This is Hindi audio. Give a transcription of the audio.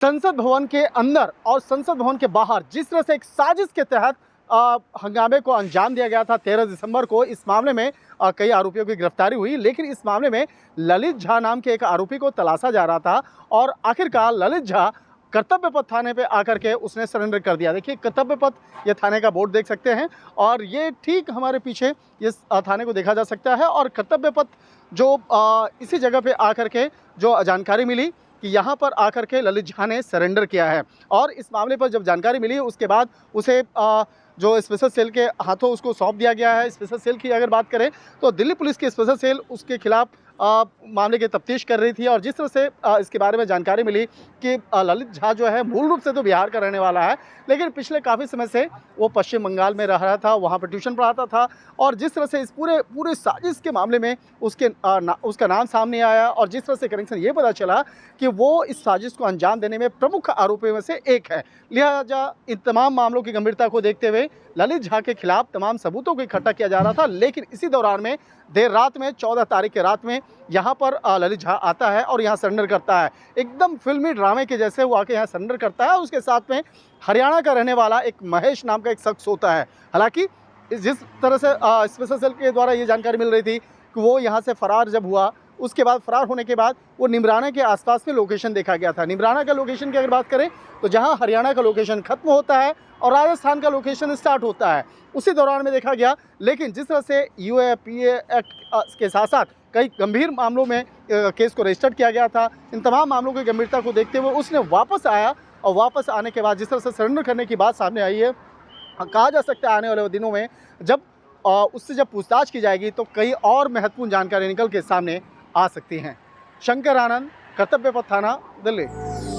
संसद भवन के अंदर और संसद भवन के बाहर जिस तरह से एक साजिश के तहत हंगामे को अंजाम दिया गया था 13 दिसंबर को, इस मामले में कई आरोपियों की गिरफ्तारी हुई। लेकिन इस मामले में ललित झा नाम के एक आरोपी को तलाशा जा रहा था और आखिरकार ललित झा कर्तव्य पथ थाने पे आकर के उसने सरेंडर कर दिया। देखिए, कर्तव्य पथ ये थाने का बोर्ड देख सकते हैं और ये ठीक हमारे पीछे इस थाने को देखा जा सकता है। और कर्तव्य पथ जो इसी जगह पे आकर के जो जानकारी मिली कि यहाँ पर आकर के ललित झा ने सरेंडर किया है और इस मामले पर जब जानकारी मिली उसके बाद उसे जो स्पेशल सेल के हाथों उसको सौंप दिया गया है। स्पेशल सेल की अगर बात करें तो दिल्ली पुलिस की स्पेशल सेल उसके खिलाफ मामले की तफ्तीश कर रही थी और जिस तरह से इसके बारे में जानकारी मिली कि ललित झा जो है मूल रूप से तो बिहार का रहने वाला है, लेकिन पिछले काफ़ी समय से वो पश्चिम बंगाल में रह रहा था, वहाँ पर ट्यूशन पढ़ाता था। और जिस तरह से इस पूरे साजिश के मामले में उसका नाम सामने आया और जिस तरह से कनेक्शन ये पता चला कि वो इस साजिश को अंजाम देने में प्रमुख आरोपियों में से एक है। लिहाजा इन तमाम मामलों की गंभीरता को देखते हुए ललित झा के खिलाफ तमाम सबूतों को इकट्ठा किया जा रहा था। लेकिन इसी दौरान में देर रात में 14 तारीख के रात में यहाँ पर ललित झा आता है और यहाँ सरेंडर करता है। एकदम फिल्मी ड्रामे के जैसे वो आके यहाँ सरेंडर करता है। उसके साथ में हरियाणा का रहने वाला एक महेश नाम का एक शख्स होता है। हालांकि जिस तरह से स्पेशल सेल के द्वारा ये जानकारी मिल रही थी कि वो यहाँ से फरार जब हुआ, उसके बाद फरार होने के बाद वो निमराना के आसपास में लोकेशन देखा गया था। निमराना का लोकेशन की अगर बात करें तो जहाँ हरियाणा का लोकेशन खत्म होता है और राजस्थान का लोकेशन स्टार्ट होता है, उसी दौरान में देखा गया। लेकिन जिस तरह से यूएपीए एक्ट के साथ साथ कई गंभीर मामलों में केस को रजिस्टर्ड किया गया था, इन तमाम मामलों की गंभीरता को देखते हुए उसने वापस आया और वापस आने के बाद जिस तरह से सरेंडर करने की बात सामने आई है, कहा जा सकता है आने वाले दिनों में जब उससे जब पूछताछ की जाएगी तो कई और महत्वपूर्ण जानकारी निकल के सामने आ सकती हैं। शंकर आनंद, कर्तव्य पथ थाना, दिल्ली।